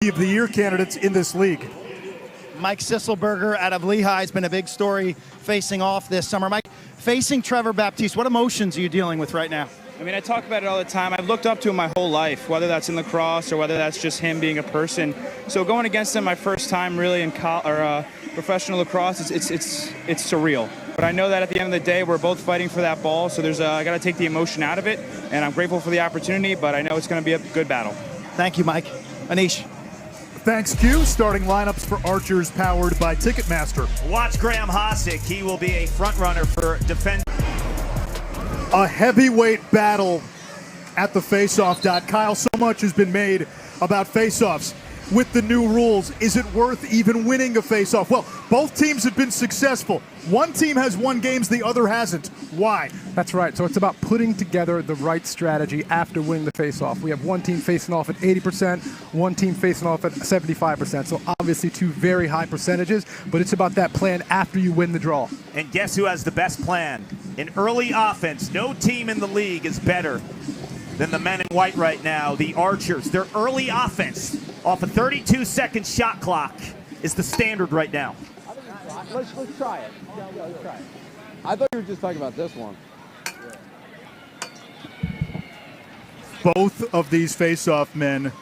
of the year candidates in this league. Mike Sisselberger out of Lehigh has been a big story facing off this summer. Mike, facing Trevor Baptiste, what emotions are you dealing with right now? I mean, I talk about it all the time. I've looked up to him my whole life, whether that's in lacrosse or whether that's just him being a person. So going against him my first time really in professional lacrosse, it's surreal. But I know that at the end of the day, we're both fighting for that ball. So I got to take the emotion out of it, and I'm grateful for the opportunity. But I know it's going to be a good battle. Thank you, Mike. Anish. Thanks, Q. Starting lineups for Archers powered by Ticketmaster. Watch Graham Hosick. He will be a front runner for defense. A heavyweight battle at the Faceoff. Kyle, so much has been made about faceoffs. With the new rules, is it worth even winning a faceoff? Well, both teams have been successful. One team has won games, the other hasn't. Why? That's right. So it's about putting together the right strategy after winning the faceoff. We have one team facing off at 80%, one team facing off at 75%. So obviously two very high percentages, but it's about that plan after you win the draw. And guess who has the best plan? In early offense, no team in the league is better than the men in white right now, the Archers. Their early offense off a 32-second shot clock is the standard right now. Let's try it. Let's try it. I thought you were just talking about this one. Both of these face-off men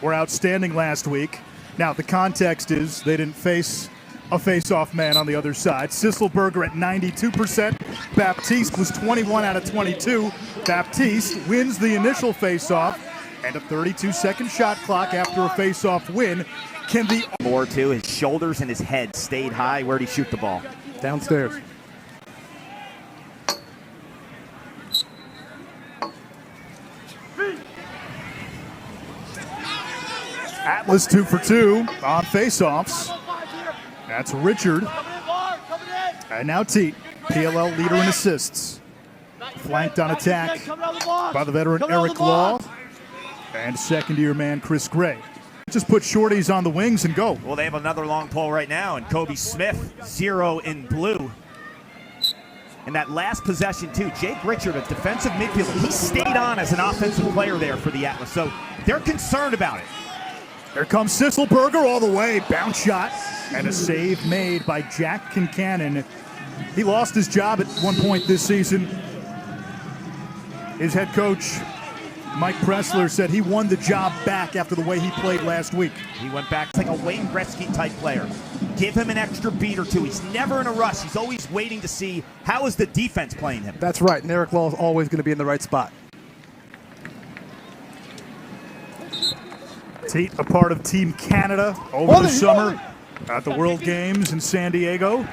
were outstanding last week. Now, the context is they didn't face a face-off man on the other side. Sisselberger at 92%. Baptiste was 21 out of 22. Baptiste wins the initial face-off, and a 32-second shot clock after a face-off win. Can the more too? His shoulders and his head stayed high. Where'd he shoot the ball? Downstairs. Atlas 2 for 2 on face-offs. That's Richard. And now Teat, PLL leader in assists. Flanked on attack by the veteran Eric Law and second-year man Chris Gray. Just put shorties on the wings and go. Well, they have another long pole right now, and Kobe Smith, 0 in blue. And that last possession, too, Jake Richard, a defensive midfielder, he stayed on as an offensive player there for the Atlas, so they're concerned about it. Here comes Sisselberger all the way, bounce shot, and a save made by Jack Kincannon. He lost his job at one point this season. His head coach, Mike Pressler, said he won the job back after the way he played last week. He went back like a Wayne Gretzky-type player. Give him an extra beat or two. He's never in a rush. He's always waiting to see how is the defense playing him. That's right, and Eric Law is always going to be in the right spot. Teat, a part of Team Canada over the summer at the World Games in San Diego.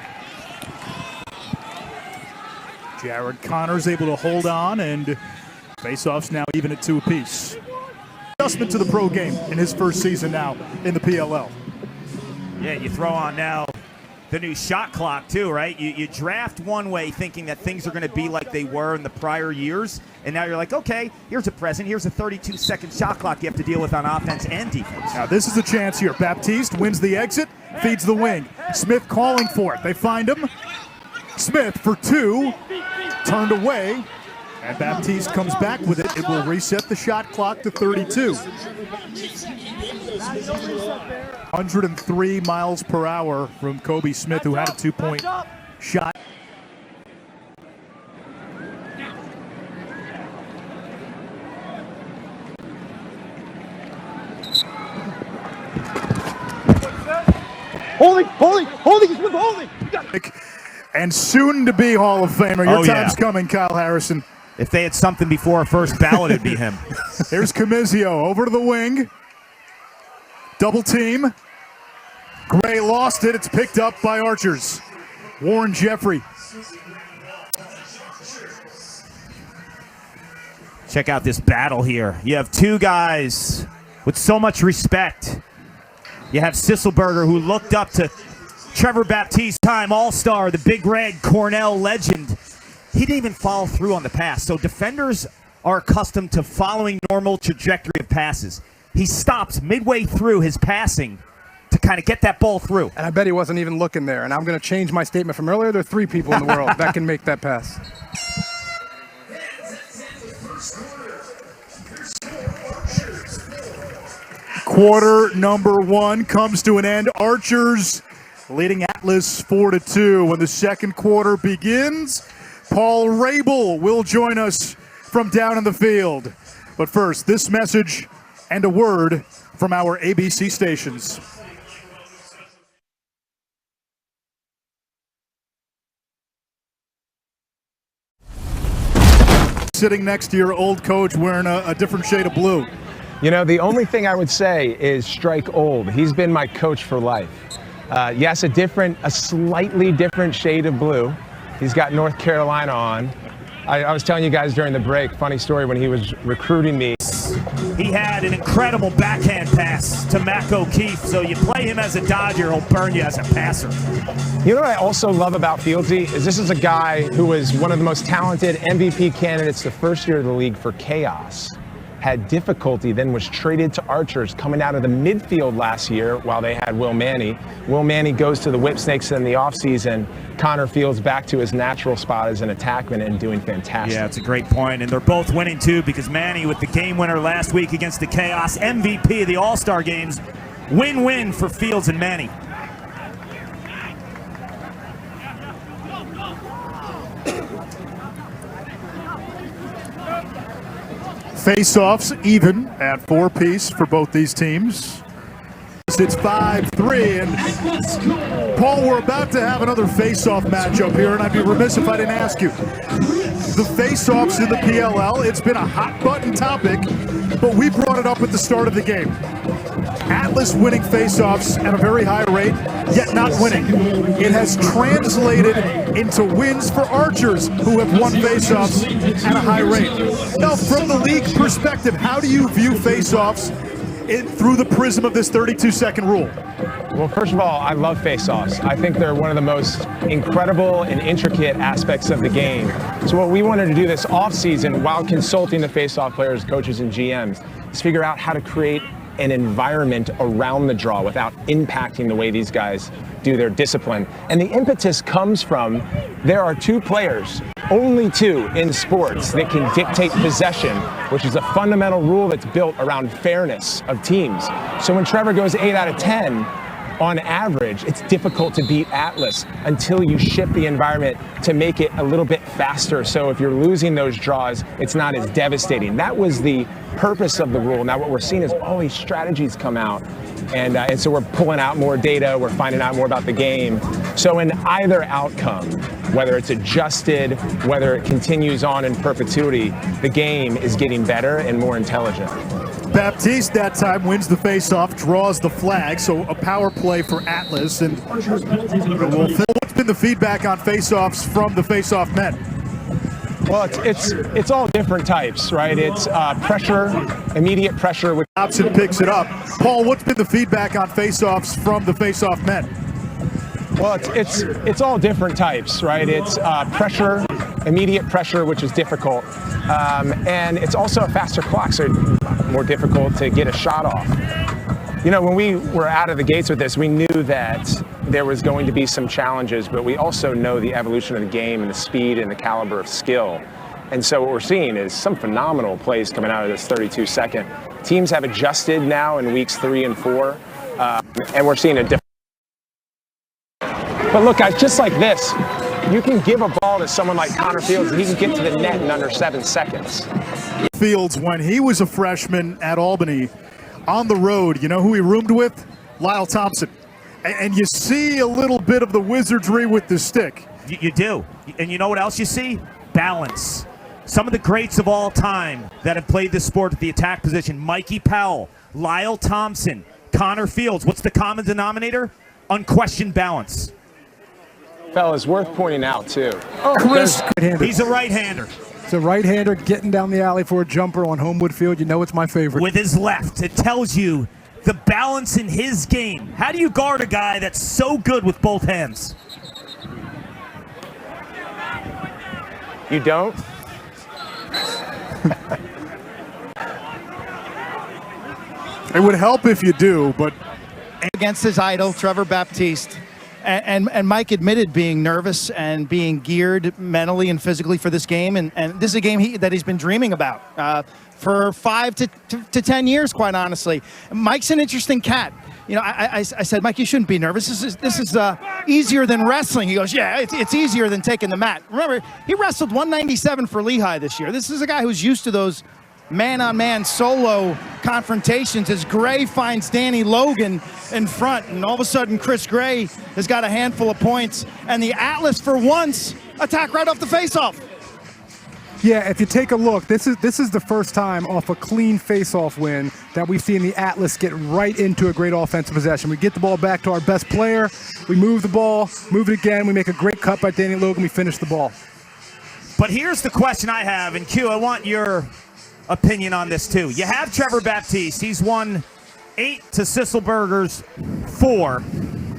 Jared Connor's able to hold on, and faceoffs now even at 2 apiece. Adjustment to the pro game in his first season now in the PLL. Yeah, you throw on now the new shot clock too, right? You draft one way thinking that things are going to be like they were in the prior years, and now you're like, okay, here's a present, here's a 32-second shot clock you have to deal with on offense and defense. Now this is a chance here. Baptiste wins the exit, feeds the wing. Smith calling for it. They find him. Smith for 2, turned away, and Baptiste comes back with it. It will reset the shot clock to 32. 103 miles per hour from Kobe Smith, who had a 2-point shot. Holding, Smith, holding. And soon to be Hall of Famer. Your time's coming, Kyle Harrison. If they had something before our first ballot, it'd be him. Here's Comizio over to the wing. Double team. Gray lost it. It's picked up by Archers. Warren Jeffrey. Check out this battle here. You have two guys with so much respect. You have Sisselberger, who looked up to Trevor Baptiste, time all-star, the Big Red Cornell legend. He didn't even follow through on the pass. So defenders are accustomed to following normal trajectory of passes. He stopped midway through his passing to kind of get that ball through. And I bet he wasn't even looking there. And I'm going to change my statement from earlier. There are 3 people in the world that can make that pass. Quarter number one comes to an end. Archers leading Atlas 4-2. When the second quarter begins, Paul Rabel will join us from down in the field. But first, this message and a word from our ABC stations. Sitting next to your old coach wearing a different shade of blue. You know, the only thing I would say is strike old. He's been my coach for life. Yes, a slightly different shade of blue. He's got North Carolina on. I was telling you guys during the break, funny story, when he was recruiting me. He had an incredible backhand pass to Mac O'Keefe, so you play him as a Dodger, he'll burn you as a passer. You know what I also love about Fieldsy is this is a guy who was one of the most talented MVP candidates the first year of the league for chaos. Had difficulty, then was traded to Archers coming out of the midfield last year while they had Will Manny. Will Manny goes to the Whipsnakes in the offseason. Connor Fields back to his natural spot as an attackman and doing fantastic. Yeah, it's a great point. And they're both winning too, because Manny with the game winner last week against the Chaos, MVP of the All-Star games. Win-win for Fields and Manny. Face-offs even at 4-piece for both these teams. It's 5-3, and Paul, we're about to have another face-off matchup here, and I'd be remiss if I didn't ask you. The face-offs in the PLL, it's been a hot-button topic, but we brought it up at the start of the game. Atlas winning face-offs at a very high rate, yet not winning. It has translated into wins for Archers, who have won face-offs at a high rate. Now, from the league perspective, how do you view face-offs through the prism of this 32-second rule? Well, first of all, I love face-offs. I think they're one of the most incredible and intricate aspects of the game. So what we wanted to do this offseason, while consulting the face-off players, coaches, and GMs, is figure out how to create an environment around the draw without impacting the way these guys do their discipline. And the impetus comes from, there are two players, only two in sports, that can dictate possession, which is a fundamental rule that's built around fairness of teams. So when Trevor goes 8 out of 10, on average, it's difficult to beat Atlas until you shift the environment to make it a little bit faster. So if you're losing those draws, it's not as devastating. That was the purpose of the rule. Now what we're seeing is all these strategies come out. And so we're pulling out more data, we're finding out more about the game. So in either outcome, whether it's adjusted, whether it continues on in perpetuity, the game is getting better and more intelligent. Baptiste that time wins the face-off, draws the flag, so a power play for Atlas. And what's been the feedback on face-offs from the face-off men? Well, it's all different types, right? It's pressure, immediate pressure. Dobson picks it up. Paul, what's been the feedback on face-offs from the face-off men? Well, it's all different types, right? It's pressure, immediate pressure, which is difficult, and it's also a faster clock, so more difficult to get a shot off. You know, when we were out of the gates with this, we knew that there was going to be some challenges, but we also know the evolution of the game and the speed and the caliber of skill. And so what we're seeing is some phenomenal plays coming out of this 32-second. Teams have adjusted now in weeks 3 and 4, and we're seeing a different. But look, guys, just like this, you can give a ball to someone like Connor Fields and he can get to the net in under 7 seconds. Fields, when he was a freshman at Albany, on the road, you know who he roomed with? Lyle Thompson. And you see a little bit of the wizardry with the stick. You do. And you know what else you see? Balance. Some of the greats of all time that have played this sport at the attack position, Mikey Powell, Lyle Thompson, Connor Fields. What's the common denominator? Unquestioned balance. Fellas, worth pointing out, too. Chris, he's a right-hander. It's a right-hander getting down the alley for a jumper on Homewood Field. You know it's my favorite. With his left. It tells you the balance in his game. How do you guard a guy that's so good with both hands? You don't? It would help if you do, but Against his idol, Trevor Baptiste. And Mike admitted being nervous and being geared mentally and physically for this game. And this is a game that he's been dreaming about for 5 to 10 years, quite honestly. Mike's an interesting cat. You know, I said, Mike, you shouldn't be nervous. This is easier than wrestling. He goes, yeah, it's easier than taking the mat. Remember, he wrestled 197 for Lehigh this year. This is a guy who's used to those man-on-man solo confrontations as Gray finds Danny Logan in front, and all of a sudden Chris Gray has got a handful of points, and the Atlas for once attack right off the face-off. Yeah, if you take a look, this is the first time off a clean face-off win that we've seen the Atlas get right into a great offensive possession. We get the ball back to our best player, we move the ball, move it again, we make a great cut by Danny Logan, we finish the ball. But here's the question I have, and Q, I want your opinion on this too. You have Trevor Baptiste. He's won 8 to Sisselberger's 4.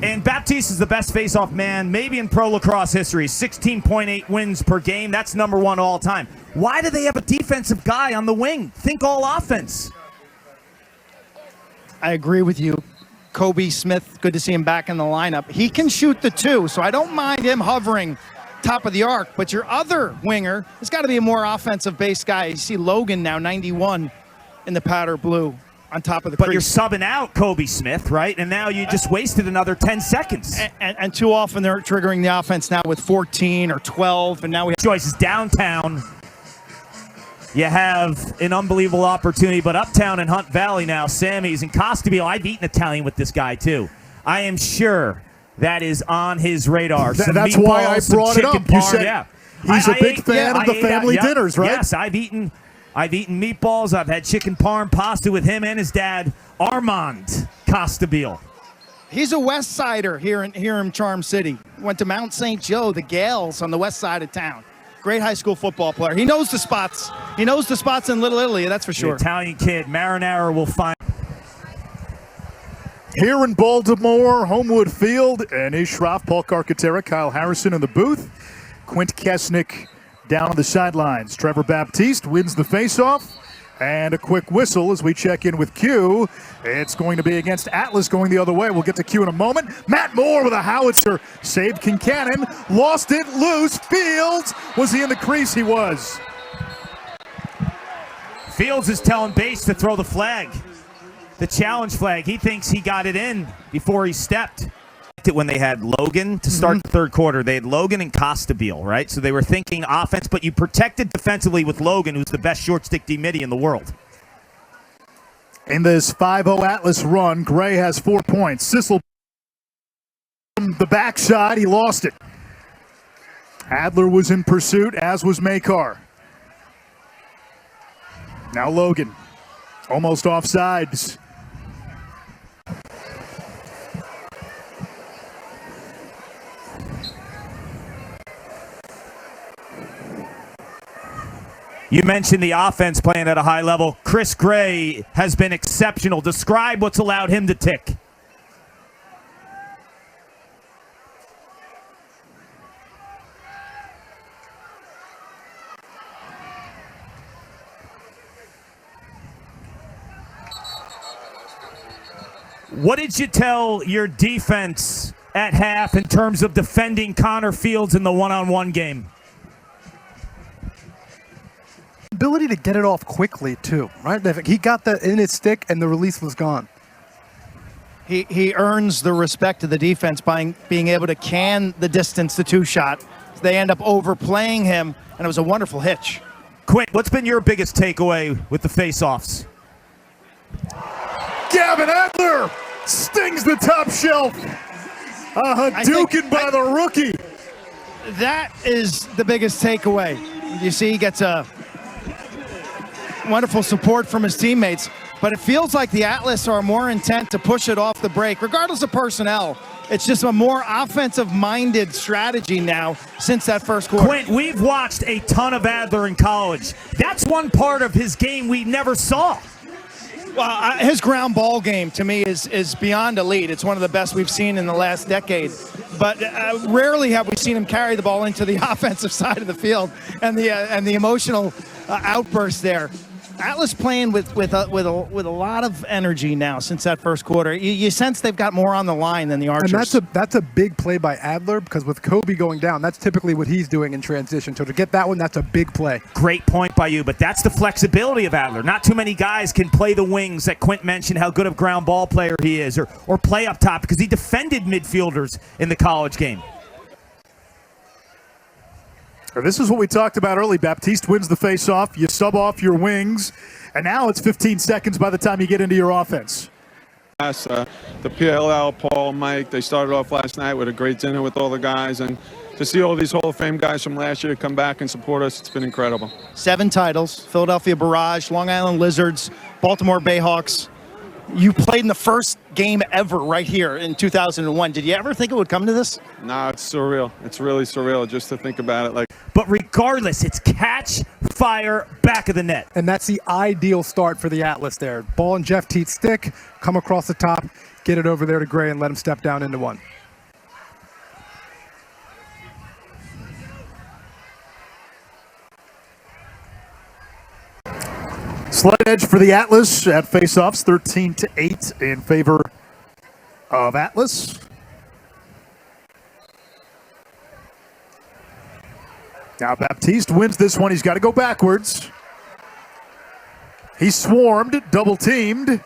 And Baptiste is the best face-off man maybe in pro lacrosse history. 16.8 wins per game. That's number 1 all time. Why do they have a defensive guy on the wing? Think all offense. I agree with you. Kobe Smith, good to see him back in the lineup. He can shoot the 2, so I don't mind him hovering top of the arc, but your other winger has got to be a more offensive-based guy. You see Logan now, 91 in the powder blue on top of the crease. But you're subbing out Kobe Smith, right? And now you just wasted another 10 seconds. And too often they're triggering the offense now with 14 or 12, and now we have choices downtown. You have an unbelievable opportunity, but uptown in Hunt Valley now, Sammy's and Costabile. I've eaten Italian with this guy, too. I am sure that is on his radar. That's why I brought it up. You said he's a big fan of the family dinners, right? Yes, I've eaten meatballs. I've had chicken parm pasta with him and his dad, Armand Costabile. He's a West Sider here in Charm City. Went to Mount St. Joe, the Gales on the west side of town. Great high school football player. He knows the spots. He knows the spots in Little Italy, that's for sure. The Italian kid, Marinara will find. Here in Baltimore, Homewood Field, and Ish Schroff, Paul Carcaterra, Kyle Harrison in the booth. Quint Kesnick down on the sidelines. Trevor Baptiste wins the faceoff. And a quick whistle as we check in with Q. It's going to be against Atlas going the other way. We'll get to Q in a moment. Matt Moore with a howitzer. Saved Kincannon. Lost it loose. Fields. Was he in the crease? He was. Fields is telling Bates to throw the flag. The challenge flag. He thinks he got it in before he stepped. When they had Logan to start the third quarter, they had Logan and Costabile, right? So they were thinking offense, but you protected defensively with Logan, who's the best short stick D-midi in the world. In this 5-0 Atlas run, Gray has 4 points. Sissel from the backside, he lost it. Adler was in pursuit, as was Makar. Now Logan, almost offsides. You mentioned the offense playing at a high level. Chris Gray has been exceptional. Describe what's allowed him to tick. What did you tell your defense at half in terms of defending Connor Fields in the one-on-one game? Ability to get it off quickly too, right? He got that in his stick and the release was gone. He earns the respect of the defense by being able to can the distance, the 2-shot. They end up overplaying him, and it was a wonderful hitch. Quint, what's been your biggest takeaway with the face-offs? Gavin Adler stings the top shelf. A Hadouken by the rookie. That is the biggest takeaway. You see, he gets a wonderful support from his teammates, but it feels like the Atlas are more intent to push it off the break, regardless of personnel. It's just a more offensive-minded strategy now since that first quarter. Quint, we've watched a ton of Adler in college. That's one part of his game we never saw. Well, his ground ball game, to me, is beyond elite. It's one of the best we've seen in the last decade. But rarely have we seen him carry the ball into the offensive side of the field, and the emotional outburst there. Atlas playing with a lot of energy now since that first quarter. You sense they've got more on the line than the Archers. And that's a big play by Adler, because with Kobe going down, that's typically what he's doing in transition. So to get that one, that's a big play. Great point by you, but that's the flexibility of Adler. Not too many guys can play the wings that Quint mentioned, how good of a ground ball player he is, or play up top, because he defended midfielders in the college game. This is what we talked about early. Baptiste wins the face-off. You sub off your wings, and now it's 15 seconds by the time you get into your offense. The PLL, Paul, Mike, they started off last night with a great dinner with all the guys, and to see all these Hall of Fame guys from last year come back and support us, it's been incredible. 7 titles, Philadelphia Barrage, Long Island Lizards, Baltimore Bayhawks. You played in the first game ever right here in 2001. Did you ever think it would come to this? No, it's surreal. It's really surreal just to think about it. But regardless, it's catch, fire, back of the net. And that's the ideal start for the Atlas there. Ball in Jeff Teet's stick, come across the top, get it over there to Gray and let him step down into one. Slight edge for the Atlas at faceoffs, 13-8 in favor of Atlas. Now Baptiste wins this one. He's got to go backwards. He's swarmed, double teamed.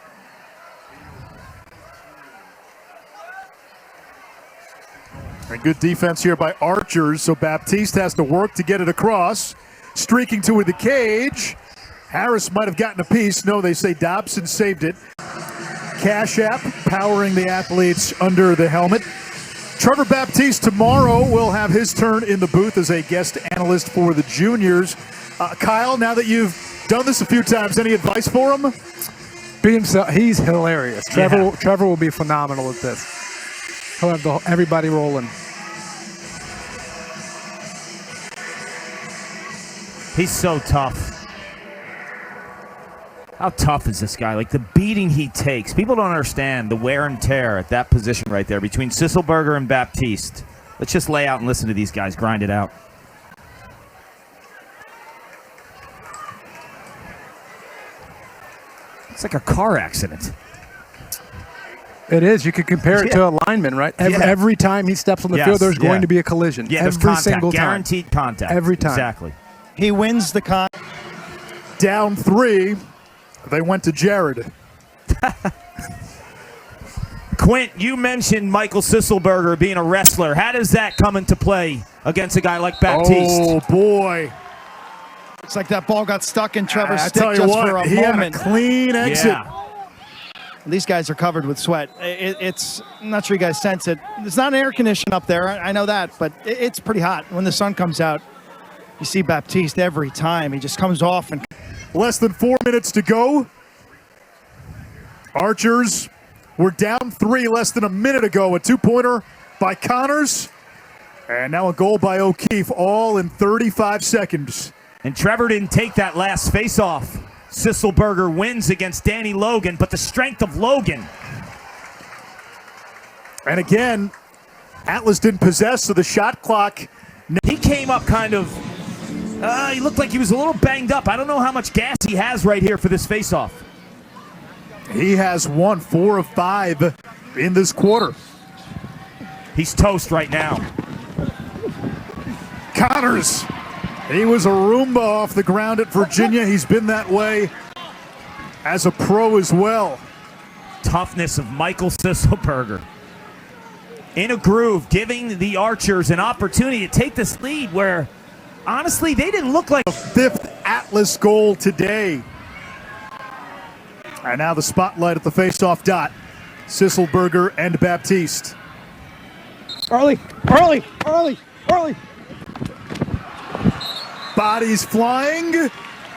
And good defense here by Archers, so Baptiste has to work to get it across. Streaking toward the cage. Harris might have gotten a piece. No, they say Dobson saved it. Cash App powering the athletes under the helmet. Trevor Baptiste tomorrow will have his turn in the booth as a guest analyst for the juniors. Kyle, now that you've done this a few times, any advice for him? Be himself. He's hilarious. Trevor will be phenomenal at this. He'll have everybody rolling. He's so tough. How tough is this guy? Like, the beating he takes. People don't understand the wear and tear at that position right there between Sisselberger and Baptiste. Let's just lay out and listen to these guys grind it out. It's like a car accident. It is. You could compare it to a lineman, right? Every time he steps on the field, there's going to be a collision. Yeah, there's every contact. Single time. Guaranteed contact. Every time. Exactly. He wins the Down 3. They went to Jared. Quint, you mentioned Michael Sisselberger being a wrestler. How does that come into play against a guy like Baptiste? Oh, boy. It's like that ball got stuck in Trevor's stick tell you just what, for a he moment. Had a clean exit. Yeah. These guys are covered with sweat. I'm not sure you guys sense it. It's not an air condition up there. I know that, but it's pretty hot. When the sun comes out, you see Baptiste every time. He just comes off and... Less than 4 minutes to go. Archers were down 3 less than a minute ago. A 2-pointer by Connors. And now a goal by O'Keefe, all in 35 seconds. And Trevor didn't take that last face-off. Sisselberger wins against Danny Logan, but the strength of Logan. And again, Atlas didn't possess, so the shot clock... He came up kind of... he looked like he was a little banged up. I don't know how much gas he has right here for this face-off. He has won 4 of 5 in this quarter. He's toast right now. Connors. He was a Roomba off the ground at Virginia. He's been that way as a pro as well. Toughness of Michael Sisselberger. In a groove, giving the Archers an opportunity to take this lead where, honestly, they didn't look like... The 5th Atlas goal today. And now the spotlight at the face-off dot. Sisselberger and Baptiste. Early. Bodies flying.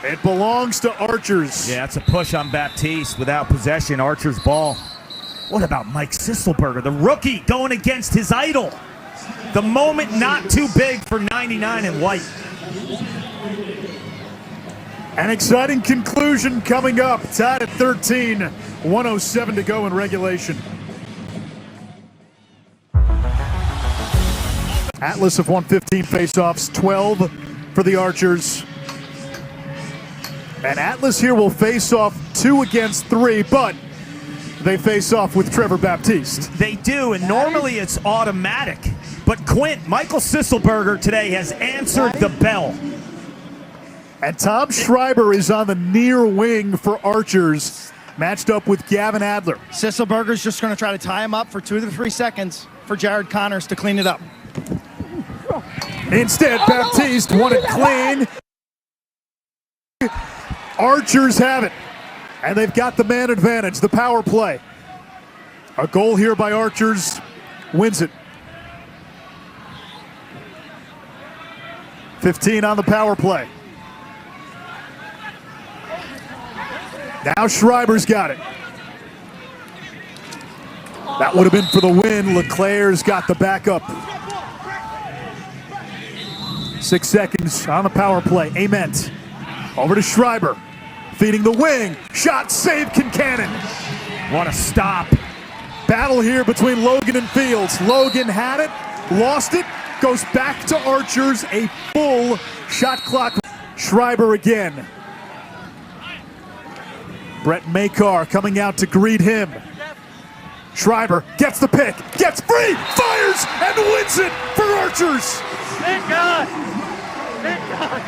It belongs to Archers. Yeah, it's a push on Baptiste without possession. Archer's ball. What about Mike Sisselberger, the rookie, going against his idol? The moment not too big for 99 and white. An exciting conclusion coming up. Tied at 13. 1:07 to go in regulation. Atlas have won 15 faceoffs, 12 for the Archers. And Atlas here will face off 2 against 3, but they face off with Trevor Baptiste. They do, and normally it's automatic. But Michael Sisselberger today has answered the bell. And Tom Schreiber is on the near wing for Archers, matched up with Gavin Adler. Sisselberger's just going to try to tie him up for 2 to 3 seconds for Jared Connors to clean it up. Instead, Baptiste won it clean. Archers have it, and they've got the man advantage, the power play. A goal here by Archers wins it. 15 on the power play. Now Schreiber's got it. That would have been for the win. Leclerc's got the backup. 6 seconds on the power play. Ament over to Schreiber. Feeding the wing. Shot, save, Kincannon. What a stop. Battle here between Logan and Fields. Logan had it, lost it, goes back to Archers. A full shot clock. Schreiber again. Brett Makar coming out to greet him. Schreiber gets the pick, gets free, fires, and wins it for Archers. Thank God. Thank God.